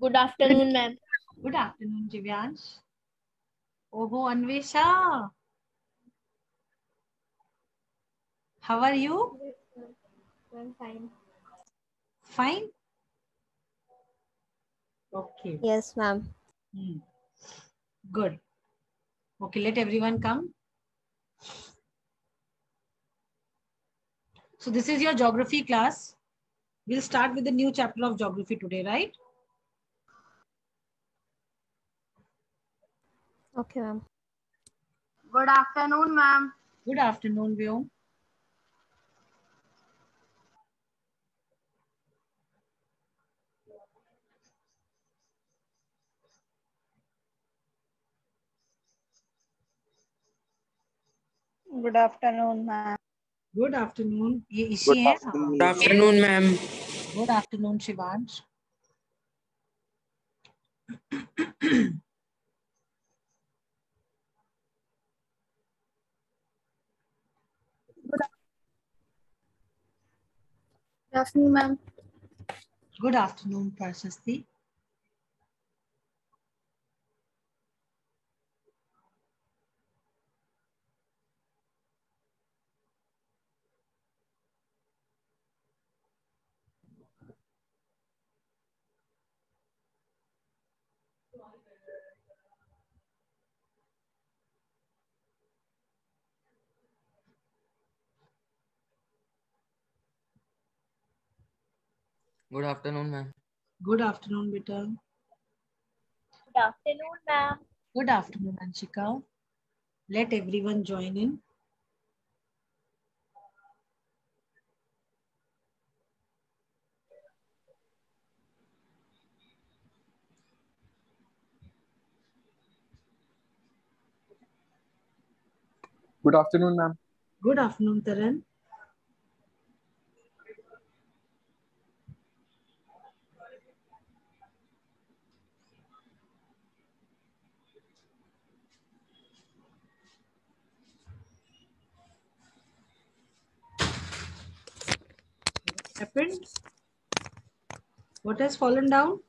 Good afternoon, ma'am. Good afternoon, Divyansh. Oh, Anvesha. How are you? I'm fine. Fine? Okay. Yes, ma'am. Good. Okay, let everyone come. So this is your geography class. We'll start with the new chapter of geography today, right? Okay, ma'am. Good afternoon, ma'am. Good afternoon, Vyom. Good afternoon, ma'am. Good afternoon. ये इशी है? Good afternoon, ma'am. Good afternoon, Shivansh. Good afternoon, ma'am. Good afternoon, Prashasti. Good afternoon, ma'am. Good afternoon, Beta. Good afternoon, ma'am. Good afternoon, Anshika. Let everyone join in. Good afternoon, ma'am. Good afternoon, Taran. What happened? What has fallen down?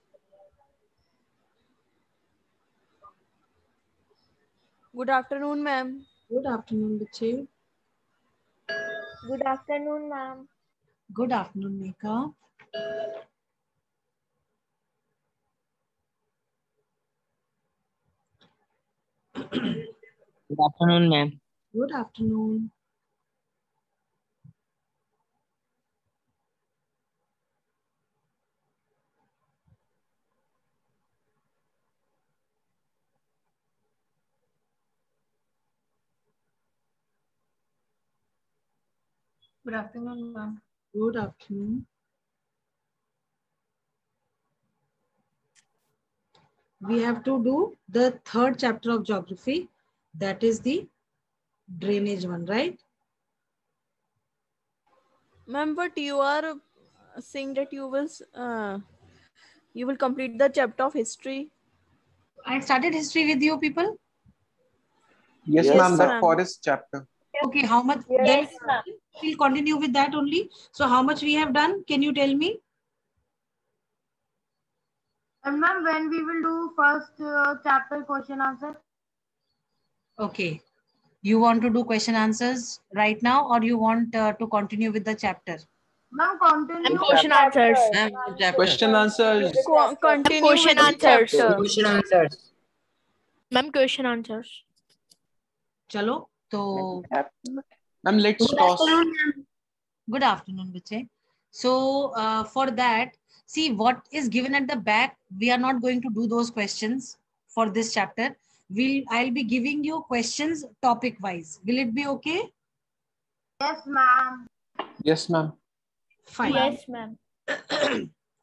Good afternoon, ma'am. Good afternoon, Biche. Good afternoon, ma'am. Good afternoon, Meka. Good afternoon, ma'am. Good afternoon. Good afternoon, ma'am. Good afternoon. We have to do the third chapter of geography. That is the drainage one, right? Ma'am, but you are saying that you will complete the chapter of history. I started history with you people. Yes, Yes, ma'am. That ma'am. forest chapter. Okay, how much? Then we'll continue with that only. So how much we have done? Can you tell me? And ma'am, when we will do first chapter question answer? Okay. You want to do question answers right now, or you want to continue with the chapter? Ma'am, continue. Question answers. Ma'am, chapter. Question answers. Continue Question with the answers. chapter. Question answers. Ma'am, question answers. Chalo. So Ma'am, let's toss. good afternoon, Biche. So for that, see what is given at the back. We are not going to do those questions for this chapter. I'll be giving you questions topic wise. Will it be okay? Yes, ma'am. Yes, ma'am. Fine. Yes, ma'am.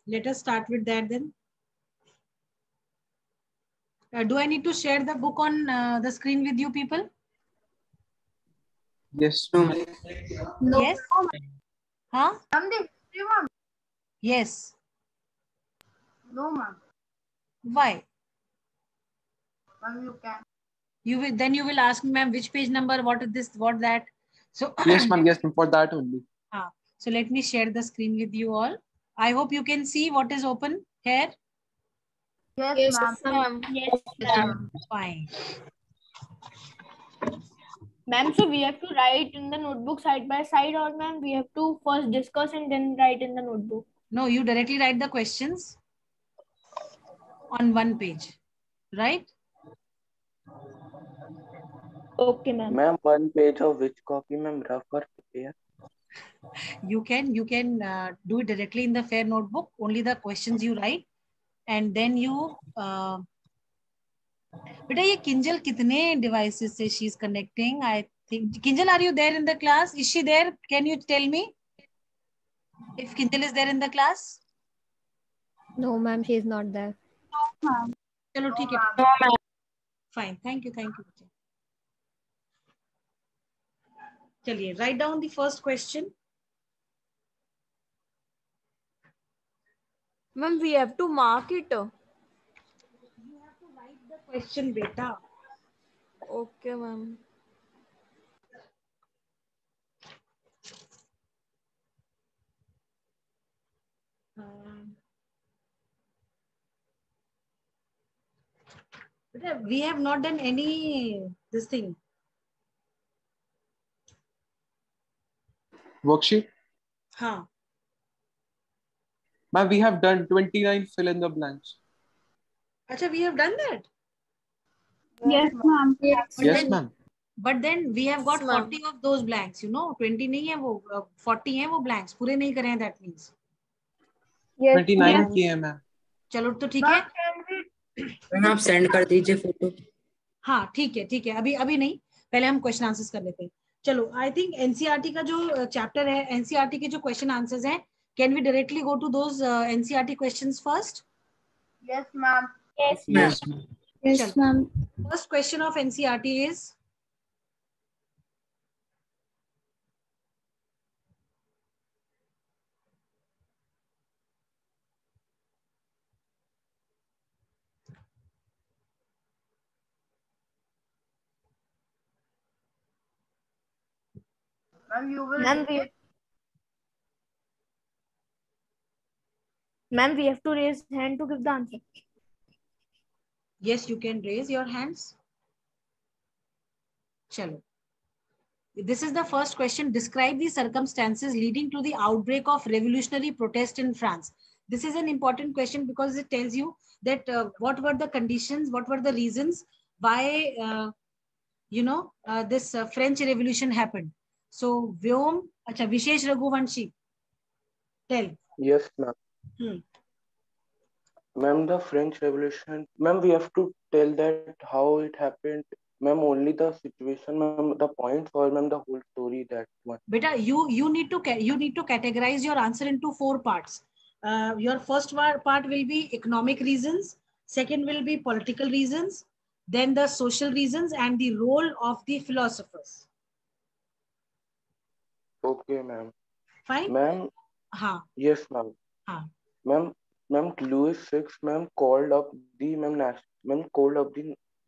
Let us start with that then. Do I need to share the book on the screen with you people? Yes, ma'am. No. Yes. Huh? Ma'am, the history one? Yes. No, ma'am. Why? Ma'am, you can. You will then you will ask me, ma'am, which page number, what is this, what that. So Yes, ma'am. Yes, ma'am. For that only. so let me share the screen with you all. I hope you can see what is open here. Yes, ma'am. ma'am. Yes, ma'am. Fine. Ma'am, so we have to write in the notebook side by side, or ma'am, we have to first discuss and then write in the notebook? No, you directly write the questions on one page, right? Okay, ma'am. Ma'am, one page of which copy, ma'am? Rough or fair? You can do it directly in the fair notebook. Only the questions you write, and then you. बेटा ये किंजल कितने devices से she is connecting? I think Kinjal, are you there in the class? Is she there? Can you tell me if Kinjal is there in the class? No, ma'am, she is not there. चलो ठीक है. No, ma'am. Fine. Thank you. चलिए, write down the first question. Ma'am, we have to mark it. You have to write the question, beta. Okay, ma'am. Beta, we have not done any this thing. Worksheet? हाँ. Ma'am, we have done 29 fill in the blanks. अच्छा, we have done that. Yes, ma'am. Yes, ma'am. But then we have got Yes, ma'am. 40 of those blanks, you know, 20 नहीं है वो 40 हैं वो blanks, पूरे नहीं करे हैं, that means. 29 किए हैं ma'am. चलो तो ठीक है. मैम आप सेंड कर दीजिए फोटो. हाँ ठीक है अभी नहीं, पहले हम क्वेश्चन आंसर्स कर लेते हैं. चलो, आई थिंक एनसीईआरटी का जो चैप्टर है, एनसीईआरटी के जो क्वेश्चन आंसर्स हैं, can we directly go to those NCERT questions first? Yes, ma'am. Yes, Yes, ma'am. Yes, ma'am. First question of NCERT is Ma'am, you will. Ma'am, we have to raise hand to give the answer. yes, you can raise your hands. चलो, this is the first question. Describe the circumstances leading to the outbreak of revolutionary protest in France. This is an important question because it tells you that what were the conditions, what were the reasons why this French Revolution happened. So, Vyom, acha, Vishesh Raghuvanshi, tell. Yes, ma'am. Ma'am, the French Revolution, ma'am, we have to tell that how it happened. Ma'am, only the situation, ma'am, the points, or ma'am, the whole story, that one. Beta, you need to categorize your answer into 4 parts. Your first part will be economic reasons, second will be political reasons, then the social reasons, and the role of the philosophers. Okay, ma'am. Fine? Ma'am, हाँ. yes, ma'am. हाँ. Ma'am, Louis VI, ma'am, called up the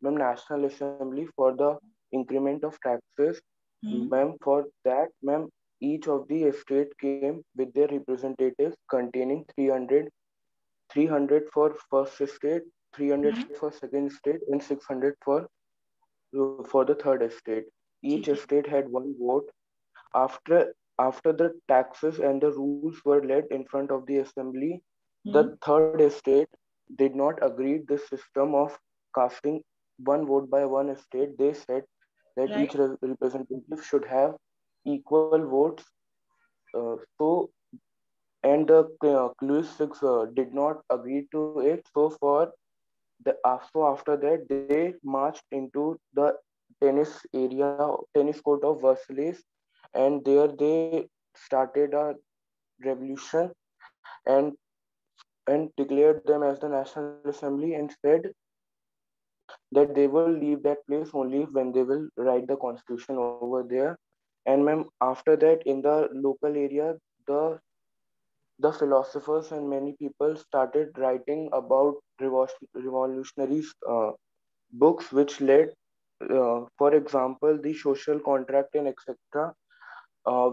National Assembly for the increment of taxes. Ma'am, for that, ma'am, each of the estate came with their representatives containing 300 for first estate, 300 for second estate, and 600 for the third estate. Each estate had one vote. After the taxes and the rules were laid in front of the assembly, the third estate did not agree this system of casting one vote by one estate. They said that Right. each representative should have equal votes. And the Louis VI did not agree to it. So after that, they marched into the tennis court of Versailles, and there they started a revolution and declared them as the National Assembly and said that they will leave that place only when they will write the constitution over there. And ma'am, after that, in the local area, the philosophers and many people started writing about revolutionary books, which led, for example, the social contract and etc.,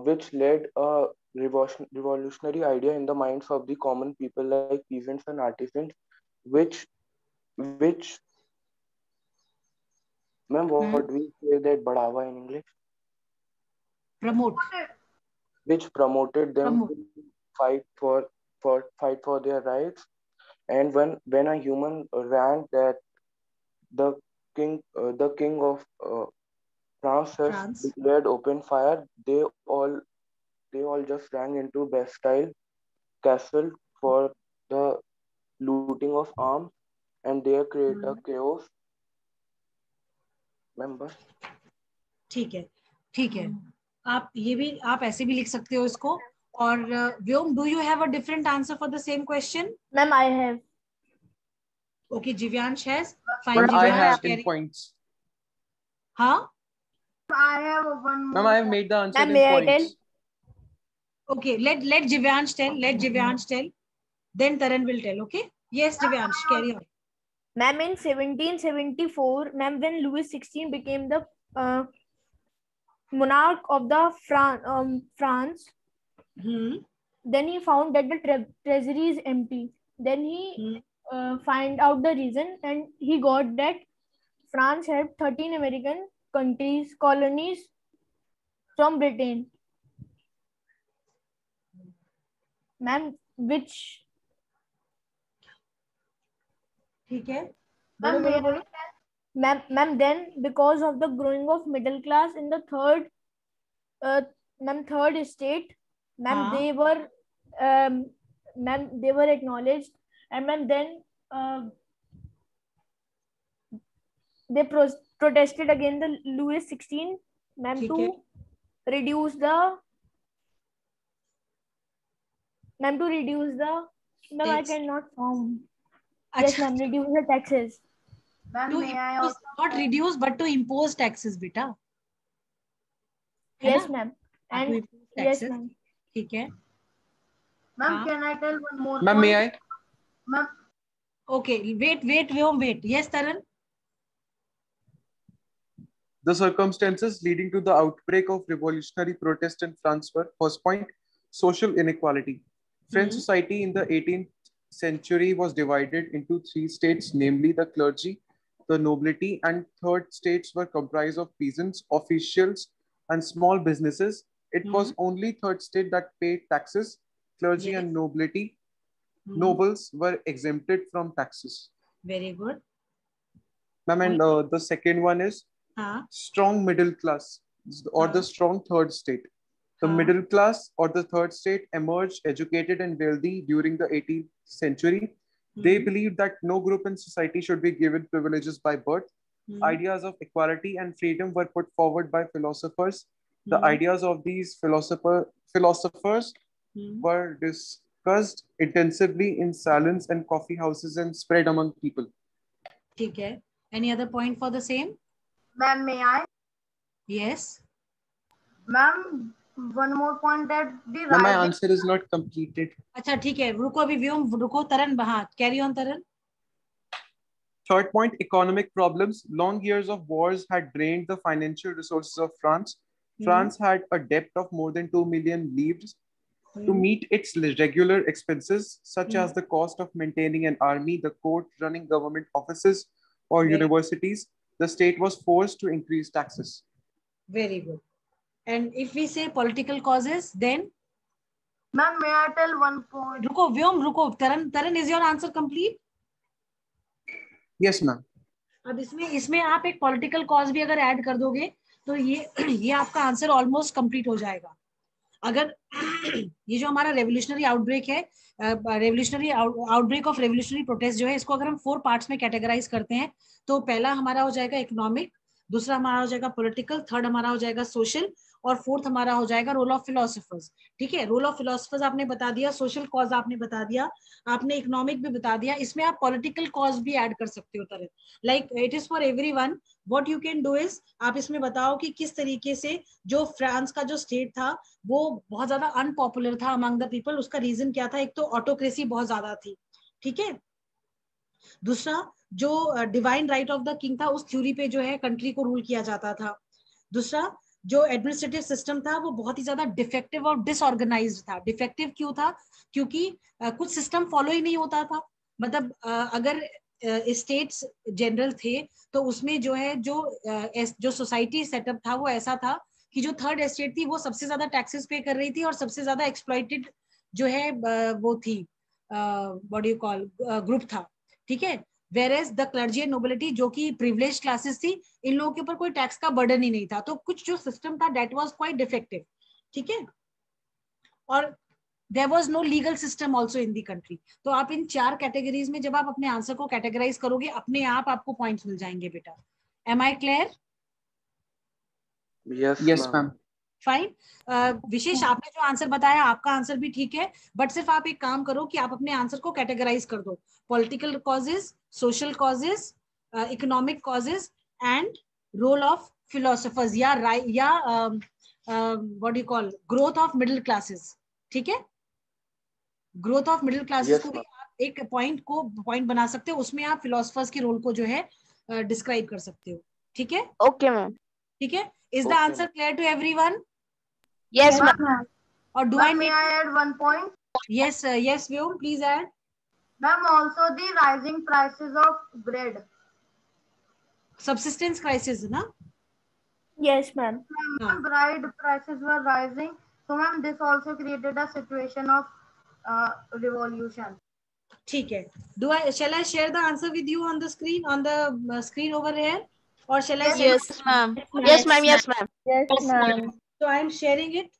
which led a revolutionary idea in the minds of the common people like peasants and artisans, which which, ma'am, what we say that बढ़ावा in English? Promote. Which promoted them to fight for their rights. And when a human ran that the king of France has declared open fire, they all just ran into Bastille Castle for the looting of arms, and there create a chaos. Remember? ठीक है आप ये भी आप ऐसे भी लिख सकते हो इसको. और व्योम, do you have a different answer for the same question? Ma'am, I have. Okay, Jivyansh has. Fine, But I have Jivyansh, in points. Huh? I have one more. Ma'am, I have made the answer Ma'am, in may I points. Okay, let Jivyansh tell. Let Jivyansh tell. Then Taran will tell. Okay. Yes, Jivyansh, carry on. Ma'am, in 1774, ma'am, when Louis XVI became the monarch of the France, then he found that the treasury is empty. Then he find out the reason, and he got that France had 13 American colonies from Britain. Ma'am, which? ठीक है. Ma'am, then because of the growing of middle class in the third state, ma'am, they were acknowledged, and ma'am, then they protested against the Louis XVI, ma'am, to reduce the ma'am, I cannot form. Yes, ma'am, reduce the taxes. Not reduce, but to impose taxes, beta. Yes, ma'am. And yes, ma'am. ठीक है. Ma'am, can I tell one more? Ma'am, may I? Ma'am. Okay, wait. Yes, Taran. The circumstances leading to the outbreak of revolutionary protest in France were, first point, social inequality. French society in the 18th century was divided into three states, namely the clergy, the nobility, and third states were comprised of peasants, officials, and small businesses. It was only third state that paid taxes. Clergy and nobility, nobles were exempted from taxes. Very good. Ma'am, and the second one is strong middle class, or the strong third state. The middle class or the third state emerged educated and wealthy during the 18th century. They believed that no group in society should be given privileges by birth. Ideas of equality and freedom were put forward by philosophers. The ideas of these philosophers were discussed intensively in salons and coffee houses and spread among people. Okay. Any other point for the same? Ma'am, may I? Yes. Ma'am, one more point that the Ma'am, my answer is not completed. अच्छा ठीक है, रुको अभी व्योम, रुको तरन, carry on Taran. Third point, economic problems. Long years of wars had drained the financial resources of France. France had a debt of more than 2 million livres. To meet its regular expenses, such as the cost of maintaining an army, the court, running government offices or universities, the state was forced to increase taxes. Very good. And if we say political causes, then? Ma'am, may I tell one point? Ruko, Vyom, ruko. Taran, is your answer complete? Yes, ma'am. अब इसमें आप एक political cause भी अगर add कर दोगे तो ये आपका आंसर ऑलमोस्ट कंप्लीट हो जाएगा. अगर ये जो हमारा रेवोल्यूशनरी आउटब्रेक है, revolutionary outbreak of revolutionary protest जो है, इसको अगर हम 4 पार्ट्स में कैटेगराइज करते हैं तो पहला हमारा हो जाएगा इकोनॉमिक, दूसरा हमारा हो जाएगा पॉलिटिकल, थर्ड हमारा हो जाएगा सोशल और फोर्थ हमारा हो जाएगा रोल ऑफ फिलोसोफर्स. ठीक है, रोल ऑफ फिलोसोफर्स आपने बता दिया, सोशल कॉज आपने बता दिया, आपने इकोनॉमिक भी बता दिया. इसमें आप पॉलिटिकल कॉज भी ऐड कर सकते हो. तरह like it is for everyone. What you can do is आप इसमें बताओ कि किस तरीके से जो फ्रांस का जो स्टेट था वो बहुत ज्यादा अनपॉपुलर था अमंग द पीपल. उसका रीजन क्या था? एक तो ऑटोक्रेसी बहुत ज्यादा थी. ठीक है, दूसरा जो divine right of the king था उस थ्योरी पे जो है कंट्री को रूल किया जाता था. दूसरा जो एडमिनिस्ट्रेटिव सिस्टम था वो बहुत ही ज्यादा डिफेक्टिव और डिसऑर्गेनाइज्ड था. डिफेक्टिव क्यों था? क्योंकि कुछ सिस्टम फॉलो ही नहीं होता था. मतलब अगर स्टेट्स जनरल थे, तो उसमें जो है जो सोसाइटी सेटअप था वो ऐसा था कि जो थर्ड एस्टेट थी वो सबसे ज्यादा टैक्सेस पे कर रही थी और सबसे ज्यादा एक्सप्लॉइटेड जो है वो थी, what do you call, group था, ठीक है। वेरेज द क्लर्जी एंड नोबिलिटी जो कि प्रिविलेज क्लासेस थी, इन लोगों के ऊपर कोई टैक्स का बर्डन ही नहीं था, तो कुछ जो सिस्टम था दैट वाज क्वाइट डिफेक्टिव, ठीक है। और there was no legal system also in the country. तो आप इन 4 कैटेगरीज में जब आप अपने आंसर को कैटेगराइज करोगे, अपने आप आपको पॉइंट्स मिल जाएंगे बेटा। Am I clear? Yes ma'am. Fine. Vishesh, आपने जो आंसर बताया आपका आंसर भी ठीक है, बट सिर्फ आप एक काम करो कि आप अपने आंसर को कैटेगराइज कर दो, political causes, social causes, economic causes and role of philosophers या what do you call, growth of middle classes, ठीक है। ग्रोथ ऑफ मिडिल क्लासेस को भी आप एक पॉइंट बना सकते हो, उसमें आप फिलोसफर्स के रोल को जो है डिस्क्राइब कर सकते हो, ठीक है। Okay ma'am. ठीक है, is the answer clear to everyone? Yes, ma'am. Or do Ma'am, may I add one point? Yes, yes, Vyom, please add. Ma'am, also the rising prices of bread. Subsistence crisis, na? Yes, ma'am. Ma'am, bread prices were rising. So, ma'am, this also created a situation of revolution. ठीक है. Shall I share the answer with you on the screen, screen over here? Or shall I? Yes, ma'am. Yes, ma'am. Yes, ma'am. Yes, ma'am. So I am sharing it.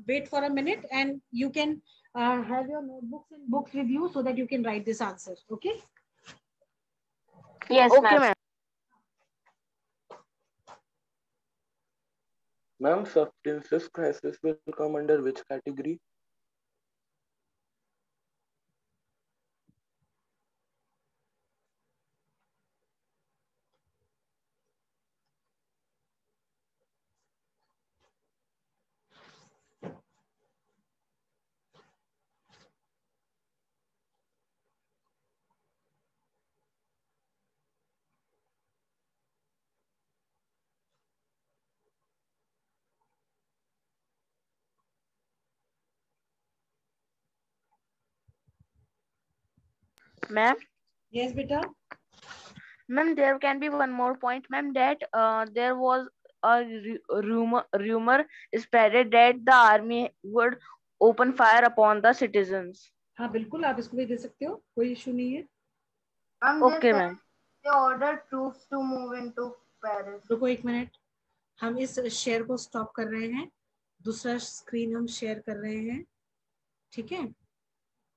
Wait for a minute, and you can have your notebooks and books with you so that you can write this answer. Okay? Yes, okay, ma'am. Ma'am, substances crisis will come under which category? Ma'am? Yes, beta. Ma'am, there can be one more point, ma'am, that there was a rumor spreaded that the army would open fire upon the citizens. हाँ बिल्कुल, आप इसको भी दे सकते हो, कोई issue नहीं है. Okay, ma'am. They ordered troops to move into Paris. रुको एक मिनट, हम इस शेयर को स्टॉप कर रहे हैं, दूसरा स्क्रीन हम शेयर कर रहे हैं, ठीक है.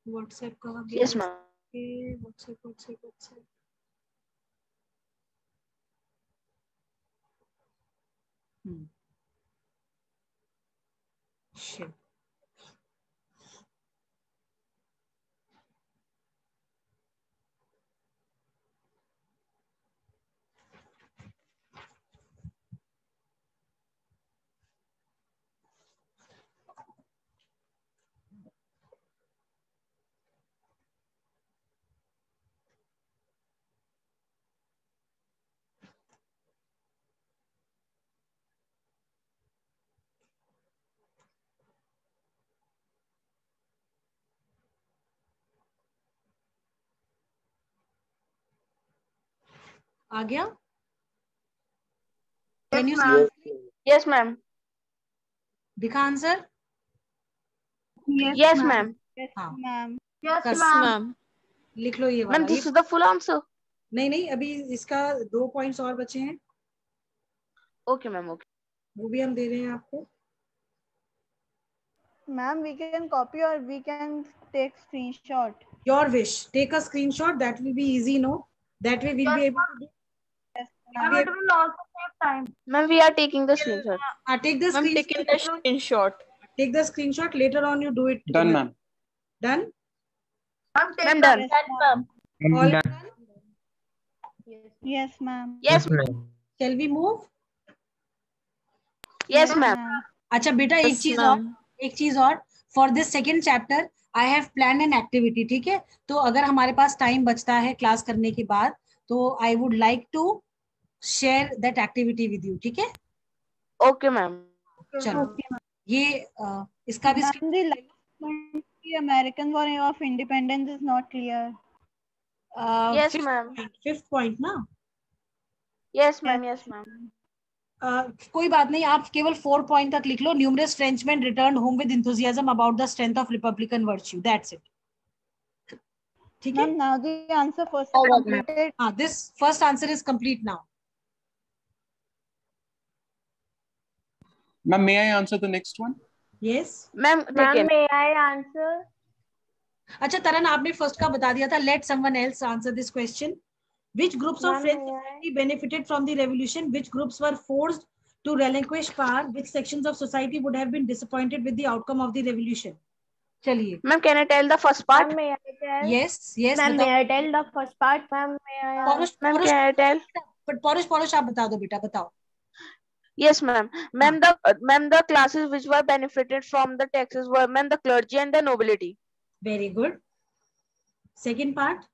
व्हाट्सएप कहाँ गया? Yes, ma'am. व्हाट्सएप. शेयर. आ गया? Can you see? Yes, ma'am. दिखा आंसर? Yes, ma'am. Yes, हाँ. ma'am. Yes, ma'am. लिख लो ये वाला. Ma'am, this is the full answer. नहीं, अभी इसका 2 पॉइंट्स और बचे हैं. Okay, ma'am. Okay. वो भी हम दे रहे हैं आपको. Ma'am, we can copy or we can take screenshot. Your wish. Take a screenshot. That will be easy, no? That way we'll be able to do. Yes, ma'am. It will also save time. Ma'am, we are taking the screenshot. Take the screenshot. Taking the screenshot. Take the screenshot. Later on, you do it. Done, ma'am. Done? Ma'am, done. All done? Yes, ma'am. Yes, ma'am. Shall we move? Yes, ma'am. अच्छा बेटा, एक चीज और for this second chapter I have plan an activity, ठीक है. तो अगर हमारे पास टाइम बचता है क्लास करने के बाद, तो I would like to share that activity with you, ठीक है. Okay ma'am. चलो, ये इसका भी The American War of Independence is not clear. Yes, ma'am. Fifth point ना? Yes, ma'am. Yes, ma'am. कोई बात नहीं, आप केवल 4 पॉइंट तक लिख लो. Numerous Frenchman return home with enthusiasm about the strength of republican virtue. That's it. ठीक है? Now the answer first completed. This first answer is complete now. Ma'am, may I answer the next one? Yes. Ma'am, may I answer? अच्छा तरन, आपने first का बता दिया था. Let someone else answer this question. Which groups of French society benefited from the revolution? Which groups were forced to relinquish power? Which sections of society would have been disappointed with the outcome of the revolution? चलिए. Ma'am, can I tell the first part? Ma'am, may I tell? Yes, yes. Ma'am, may I tell the first part? Ma'am, may I? Ma'am, can I tell? But Porish, आप बता दो बेटा, बताओ. Yes, ma'am. Ma'am, the classes which were benefited from the taxes were, ma'am, the clergy and the nobility. Very good. Second part.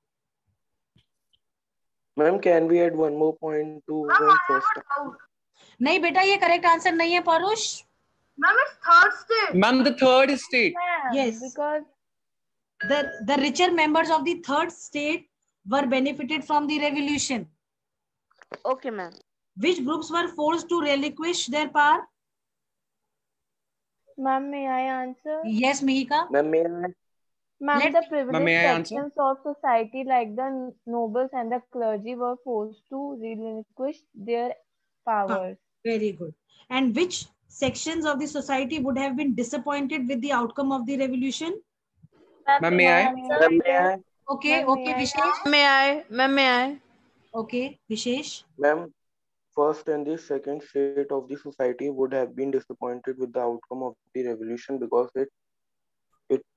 Ma'am, can we add one more point to the first? नहीं बेटा, ये correct answer नहीं है परुष. Ma'am, it's third state. Ma'am, the third state. Yes. Because the richer members of the third state were benefited from the revolution. Okay, ma'am. Which groups were forced to relinquish their power? ma'am, may I answer? Yes, Mihika. Ma'am, may I? Ma'am, the privileged may I answer? sections of society like the nobles and the clergy were forced to relinquish their powers. Very good. And which sections of the society would have been disappointed with the outcome of the revolution? Ma'am, may I? Ma'am, may I? Okay, okay, Vishesh. May I? Ma'am, may I? Okay, Vishesh. Ma'am, first and the second state of the society would have been disappointed with the outcome of the revolution because it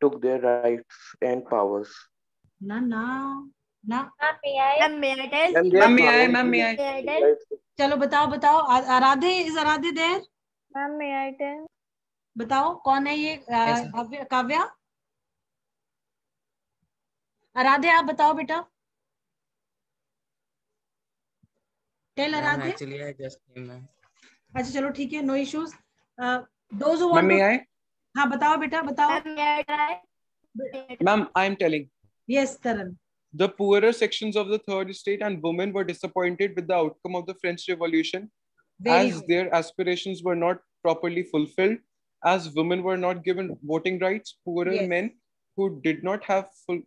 took their rights and powers. Na. Ma'am, may I? Ma'am, may I tell? Ma'am, may I? Ma'am, may I? चलो बताओ. Aradhe, is Aradhe there? Ma'am, may I tell? बताओ कौन है ये? काव्या. आराधे, आप बताओ बेटा. Tell Aradhe. Actually, I just came, ma'am. अच्छा चलो ठीक है, no issues. Those who want Ma'am, may to. I? हाँ बताओ बेटा, बताओ. Ma'am, may I try? Ma'am, I am telling. Yes, Taran. The poorer sections of the third state and women were disappointed with the outcome of the French Revolution, as their aspirations were not properly fulfilled, as women were not given voting rights. Poorer men who did not have fulfilled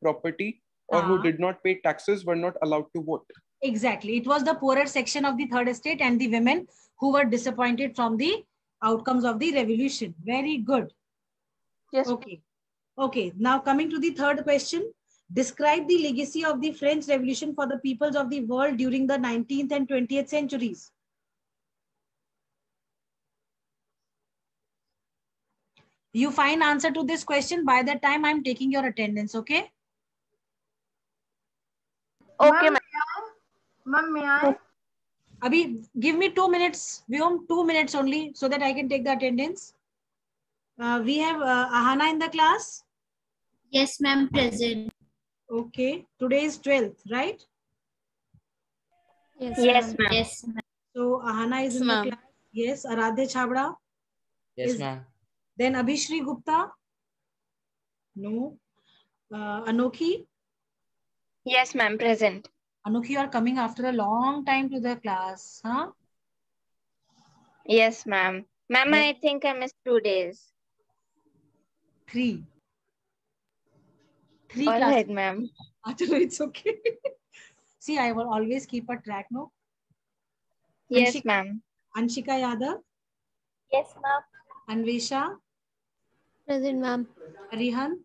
property or who did not pay taxes were not allowed to vote. Exactly. It was the poorer section of the third estate and the women who were disappointed from the outcomes of the revolution. Very good. Yes. Okay. Now coming to the third question. Describe the legacy of the French Revolution for the peoples of the world during the 19th and 20th centuries. You find answer to this question by the time I'm taking your attendance, okay? Okay, ma'am. Ma'am, may I? Abhi, give me 2 minutes. Vyom, 2 minutes only so that I can take the attendance. We have Ahana in the class. Yes, ma'am, present. Okay. Today is 12th, right? Yes, ma'am. Yes, ma'am. So Ahana is in the class. Yes. Aradhe Chabra. Yes, ma'am. Then Abhishri Gupta. No. Anokhi. Yes, ma'am, present. Anokhi, you are coming after a long time to the class, huh? Yes, ma'am. Ma'am, I think I missed 2 days. 3 All classes. right, ma'am. It's okay. See, I will always keep a track, no? Yes, ma'am. Anshika Yadav. Yes, ma'am. Anvesha. Present, ma'am. Arihant.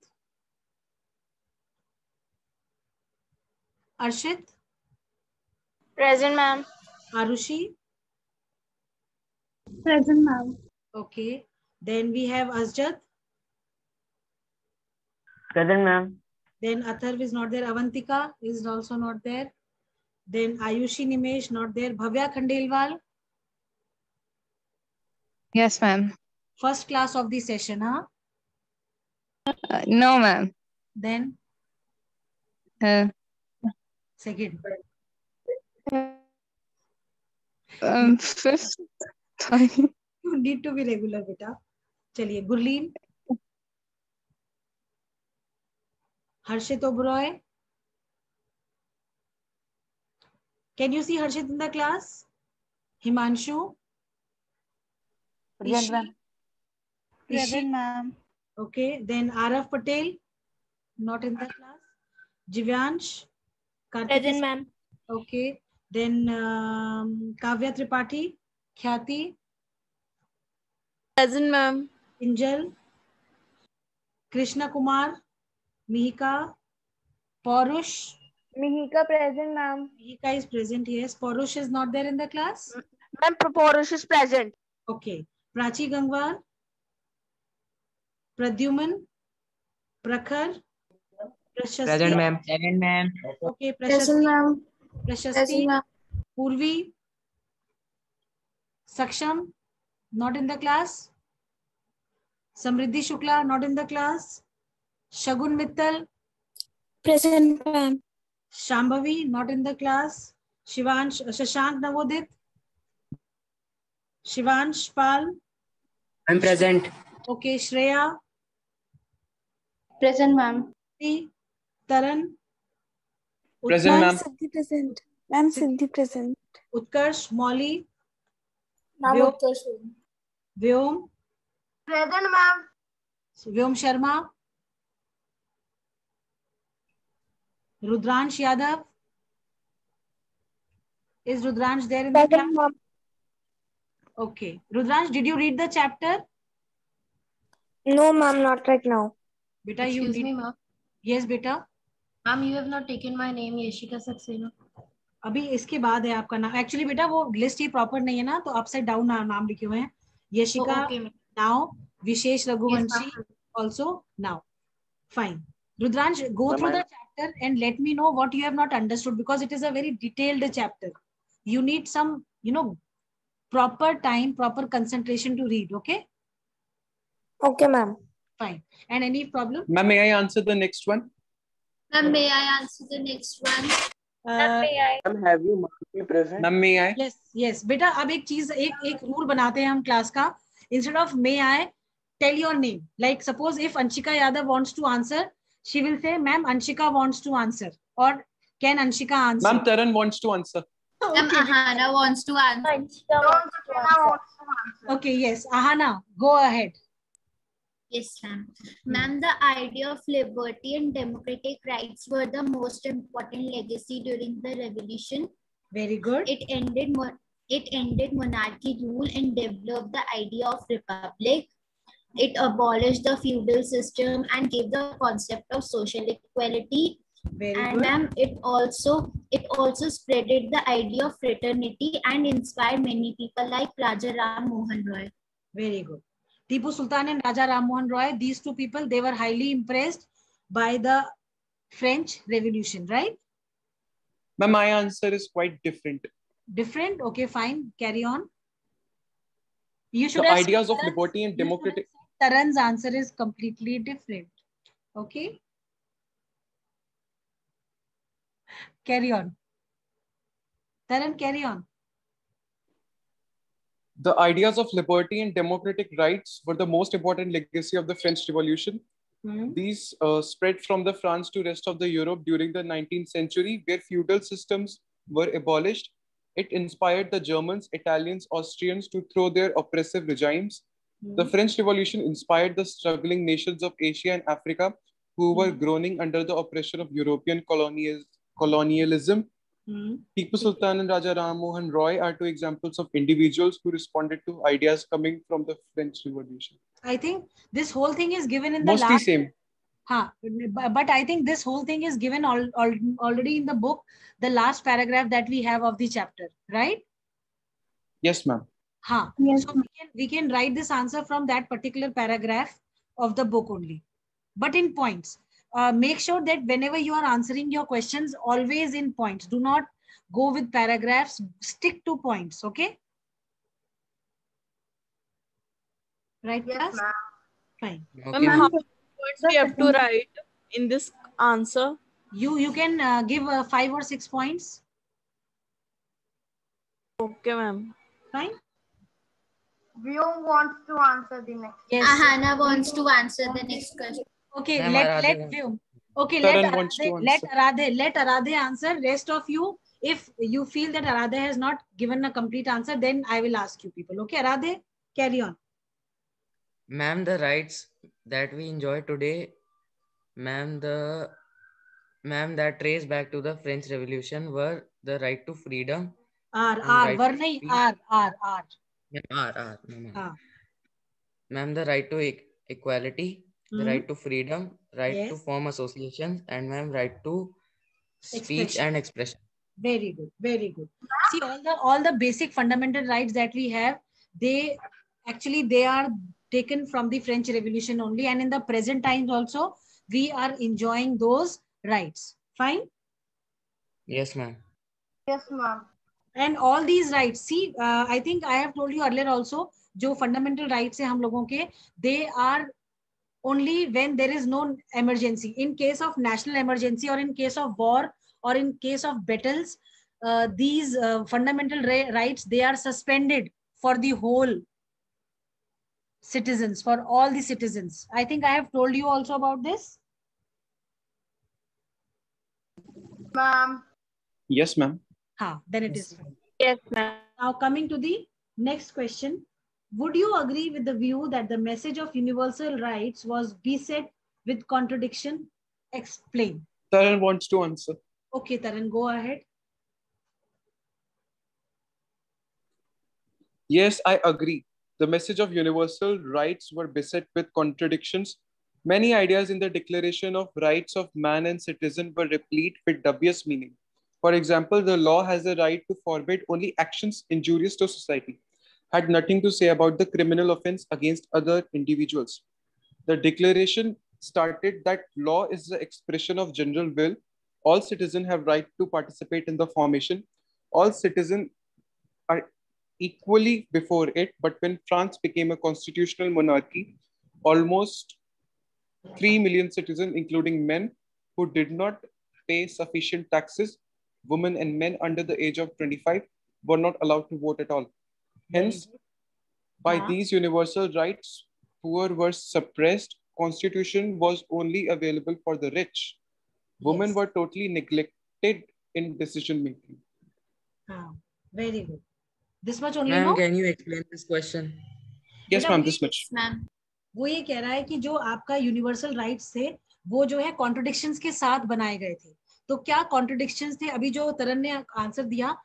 Arshit. Present, ma'am. Arushi. Present, ma'am. Okay. Then we have Asjad. Present, ma'am. Then Atharv is not there. Avantika is also not there. Then Ayushi Nimesh not there. Bhavya Khandelwal. Yes, ma'am. First class of the session, huh? No, ma'am. Then second. Fifth. You need to be regular, beta. Chaliye, Gurleen. Harshit Oberoi. Can you see Harshit in the class? Himanshu. Present, ma'am. Present, ma'am. Okay. Then Arav Patel. Not in the class. Jivyansh. Present, ma'am. Okay. Then Kavya Tripathi. Khyati. Present, ma'am. Injal. Krishna Kumar. Mihika. Paurush. Mihika present, ma'am. Mihika is present, yes. Paurush is not there in the class? Ma'am, Paurush is present. Okay. Prachi Gangwar. Pradyuman. Prakhar. Prashasti. Present, ma'am. Present, ma'am. Okay, Present, ma'am. Prashasti. Purvi. Saksham. Not in the class. Samriddhi Shukla. Not in the class. Shagun Mittal. Present, ma'am. Shambhavi. Not in the class. Shashank Navodit. Shivansh Pal. I'm present. Okay, Shreya. Present, ma'am. Taran. Present, ma'am. Siddhi present. Ma'am, Siddhi present. Utkarsh. Molly. Ma'am, Vyom. Utkarsh. Vyom. Present, ma'am. Vyom Sharma. Rudransh Yadav. Is Rudransh there in the class? Ma'am. Okay. Rudransh, did you read the chapter? No, ma'am, not right now. Beta, Excuse me, ma'am. Yes, beta. Ma'am, you have not taken my name, Yashika Saxena. अभी इसके बाद है आपका नाम. Actually, बेटा वो list ही proper नहीं है ना, तो अपसाइड डाउन नाम लिखे हुए हैं. Yashika now, wishes Raghuvanshi also now. Fine. Rudransh, go through the chapter and let me know what you have not understood, because it is a very detailed chapter. You need some, proper time, proper concentration to read. Okay. Okay, ma'am. Fine. And any problem? Ma'am, may I answer the next one? Ma'am, may I answer the next one? Ma'am, have you be present? Ma'am, may I? Yes. बेटा अब एक चीज एक rule बनाते हैं हम class का. Instead of may I, tell your name. Like suppose if Anshika Yadav wants to answer, she will say, ma'am, Anshika wants to answer. Or can Anshika answer? Ma'am, Taran wants to answer. Ma'am, Ahana wants to answer. Okay, yes. Ahana, go ahead. Yes, ma'am. Ma'am, the idea of liberty and democratic rights were the most important legacy during the revolution. Very good. It ended monarchy rule and developed the idea of republic. It abolished the feudal system and gave the concept of social equality. Very and good. ma'am, it also spreaded the idea of fraternity and inspired many people like Raja Ram Mohan Roy. Very good. Tipu Sultan and Raja Ram Mohan Roy, these two people, they were highly impressed by the French Revolution, right? Ma'am, my answer is quite different. Different? Okay, fine. Carry on. You should The have ideas said of liberty and democratic. Taran's answer is completely different. Okay. Carry on. Taran, carry on. The ideas of liberty and democratic rights were the most important legacy of the French Revolution. These spread from the France to rest of the Europe during the 19th century, where feudal systems were abolished. It inspired the Germans, Italians, Austrians to throw their oppressive regimes. The French Revolution inspired the struggling nations of Asia and Africa who were groaning under the oppression of European colonialism. Tipu Sultan and Raja Ram Mohan Roy are two examples of individuals who responded to ideas coming from the French Revolution. I think this whole thing is given in the mostly last... same. But I think this whole thing is given already in the book, the last paragraph that we have of the chapter, right? Yes, ma'am. Yes. So we can write this answer from that particular paragraph of the book only, but in points. Make sure that whenever you are answering your questions, always in points. Do not go with paragraphs. Stick to points, okay? Right, yes, ma'am. Fine. Okay, how many points we have to write in this answer? You can give 5 or 6 points. Okay, ma'am. Fine. Vyom wants to answer the next. Yes. Ahana wants to answer the next question. Okay, let Vyom. Okay, let Aradhe answer. Rest of you, if you feel that Aradhe has not given a complete answer, then I will ask you people. Okay, Aradhe, carry on. Ma'am, the rights that we enjoy today, ma'am, that trace back to the French Revolution were the right to freedom. R. Ma'am, the right to equality, the right to freedom, right to form associations, and ma'am, right to speech and expression. Very good, very good. See, all the basic fundamental rights that we have, they are taken from the French Revolution only, and in the present times also we are enjoying those rights. Fine? Yes, ma'am. Yes, ma'am. And all these rights, see, I think I have told you earlier also, जो fundamental rights है हम लोगों के, they are only when there is no emergency. In case of national emergency, or in case of war, or in case of battles, these fundamental rights, they are suspended for the whole citizens, for all the citizens. I think I have told you also about this. Ma'am. Yes, ma'am. Then it is fine. Yes, ma'am. Now coming to the next question. Would you agree with the view that the message of universal rights was beset with contradiction? Explain. Taran wants to answer. Okay, Taran, go ahead. Yes, I agree. The message of universal rights were beset with contradictions. Many ideas in the Declaration of Rights of Man and Citizen were replete with dubious meaning. For example, the law has the right to forbid only actions injurious to society, had nothing to say about the criminal offense against other individuals. The declaration started that law is the expression of general will. All citizens have right to participate in the formation. All citizens are equally before it, but when France became a constitutional monarchy, almost 3 million citizens, including men who did not pay sufficient taxes, women and men under the age of 25, were not allowed to vote at all. Hence, by these universal rights, poor were suppressed. Constitution was only available for the rich. Women were totally neglected in decision making. Very good. This much only. Ma'am, can you explain this question? Yes, ma'am. This much. Ma'am. वो ये कह रहा है कि जो आपका universal rights थे, वो जो है कॉन्ट्रडिक्शंस के साथ बनाए गए थे. तो क्या कॉन्ट्रडिक्शंस थे? अभी जो तरन ने आंसर दिया,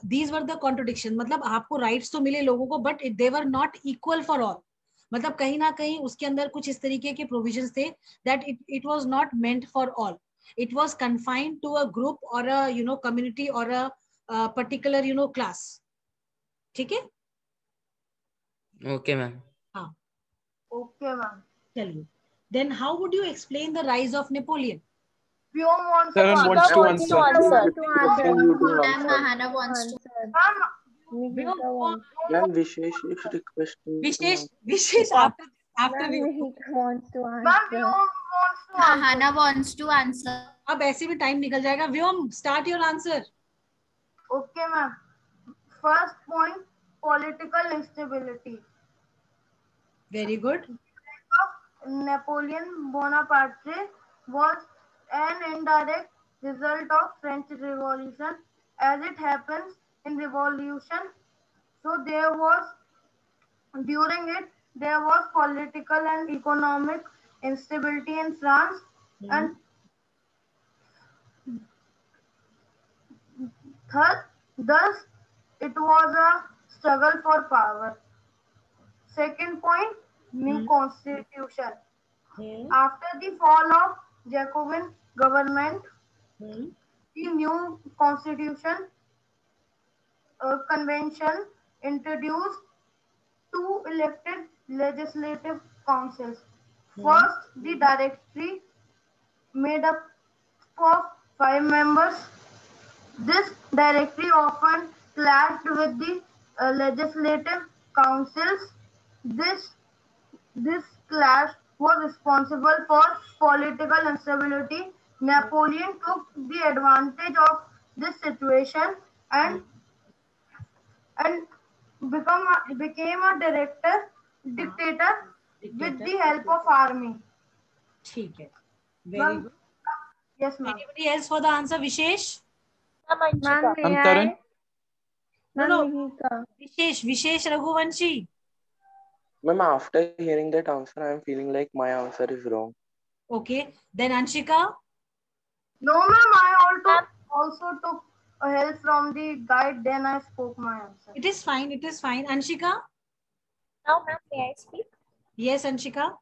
these were the contradiction. मतलब आपको राइट्स तो मिले लोगों को, but they were not equal for all. मतलब कहीं ना कहीं उसके अंदर कुछ इस तरीके के प्रोविजंस थे that it was not meant for all. It was confined to a group or a community or a particular class. ठीक है? Okay, ma'am. हाँ. Okay, ma'am. चलिए. Then how would you explain the rise of Napoleon? Vyom wants to answer. Mahana wants to answer. Ma'am, Vishesh is requesting. Vishesh after wants to answer. Ma'am, Vyom wants to answer. Mahana wants to answer. अब ऐसे भी time निकल जाएगा. Vyom, start your answer. Okay, ma'am. First point, political instability. Very good. Napoleon Bonaparte was an indirect result of French Revolution. As it happens in revolution, so during it there was political and economic instability in France, and thus it was a struggle for power. Second point, new constitution. After the fall of Jacobin government, the new constitution convention introduced 2 elected legislative councils. First, the directory made up of 5 members. This directory often clashed with the legislative councils. This clash was responsible for political instability. Napoleon took the advantage of this situation and became a dictator with the help of army. ठीक है. Very good. Yes, ma'am. Anybody else for the answer? Vishesh? Ma'am, may Taran. I? Ma'am, Vishesh Raghuvanshi. Ma'am, after hearing that answer, I am feeling like my answer is wrong. Okay. Then Anshika? No, ma'am. I also took help from the guide. Then I spoke my answer. It is fine. It is fine. Anshika? Now, ma'am, may I speak? Yes, Anshika.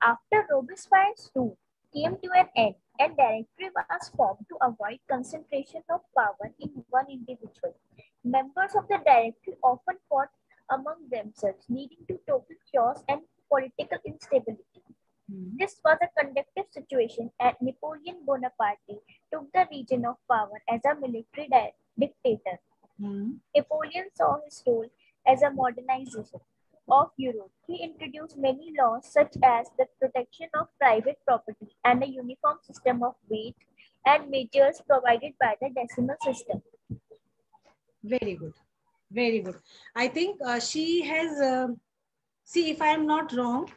After Robespierre's rule came to an end, a directory was formed to avoid concentration of power in one individual. Members of the directory often fought among themselves, leading to total chaos and political instability. This was a conducive situation, and Napoleon Bonaparte took the region of power as a military dictator. Napoleon saw his role as a modernization of Europe. He introduced many laws such as the protection of private property and a uniform system of weight and measures provided by the decimal system. Very good. Very good. I think she has, see, if I am not wrong,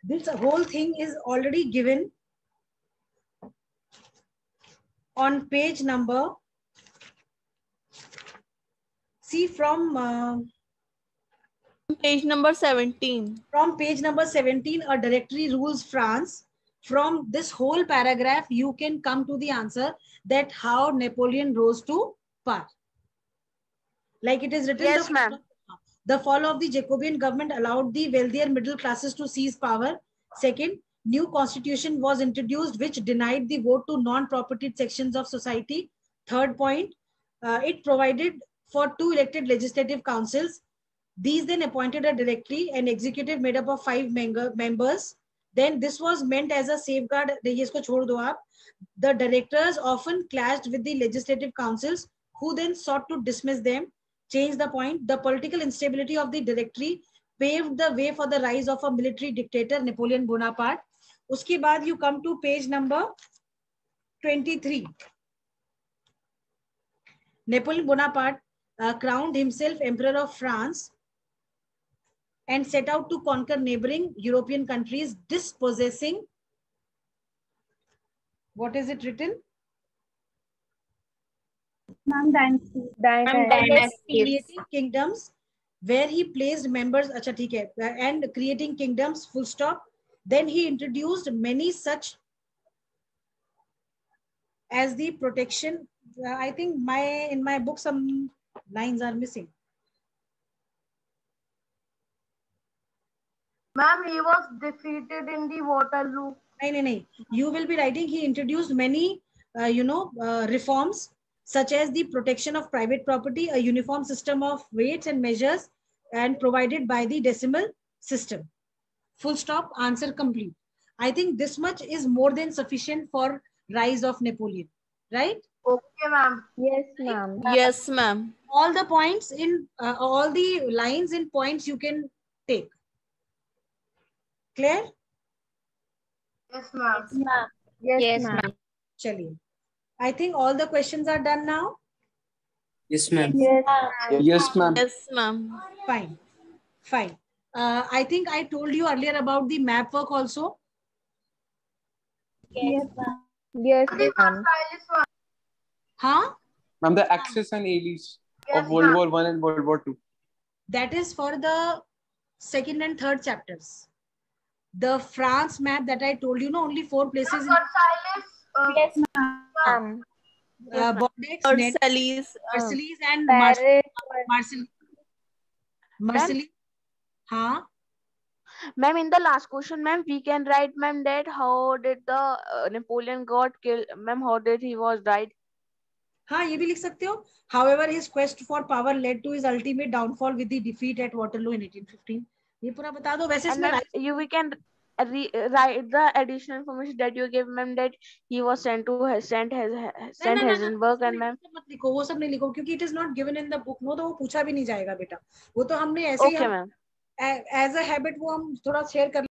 this whole thing is already given on page number, see from page number 17. From page number 17, a directory rules France. From this whole paragraph, you can come to the answer that how Napoleon rose to power. Like it is written, yes, ma'am. The fall of the Jacobean government allowed the wealthier middle classes to seize power. Second, new constitution was introduced which denied the vote to non-propertied sections of society. Third point, it provided for 2 elected legislative councils. These then appointed a directory and executive made up of 5 members. Then this was meant as a safeguard. The directors often clashed with the legislative councils who then sought to dismiss them. Change the point. The political instability of the directory paved the way for the rise of a military dictator, Napoleon Bonaparte. Uske baad you come to page number 23. Napoleon Bonaparte crowned himself Emperor of France and set out to conquer neighboring European countries, dispossessing, what is it written? Creating kingdoms where he placed members, and creating kingdoms, full stop. Then he introduced many such as the protection. I think in my book some lines are missing. Ma'am, he was defeated in the Waterloo. No. You will be writing he introduced many, reforms such as the protection of private property, a uniform system of weights and measures, and provided by the decimal system. Full stop, answer complete. I think this much is more than sufficient for rise of Napoleon, right? Okay, ma'am. Yes, ma'am. Yes, ma'am. All the points in, all the lines in points you can take. Clear? Yes, ma'am. Yes, ma'am. Chaliye. I think all the questions are done now. Yes, ma'am. Yes, ma'am. Yes, ma'am. Fine. Fine. I think I told you earlier about the map work also. Yes, ma'am. Huh? Ma'am, the Axis and Allies of World War I and World War II. That is for the 2nd and 3rd chapters. The France map that I told you, only 4 places. Yes, ma'am. Bordeaux, Marseilles, and Marseilles. Huh? Ma'am, in the last question, ma'am, we can write, ma'am, that how did the Napoleon got killed, ma'am, how did he was died? हाँ ये भी लिख सकते हो. However, his quest for power led to his ultimate downfall with the defeat at Waterloo in 1815. ये पूरा बता दो. वैसे इसमें we can write the additional information that you gave, ma'am, that he was sent to Heisenberg and ma'am. मत लिखो, वो सब नहीं लिखो क्योंकि it is not given in the book. No, तो वो पूछा भी नहीं जाएगा बेटा. वो तो हमने ऐसे ही as a habit वो हम थोड़ा शेयर कर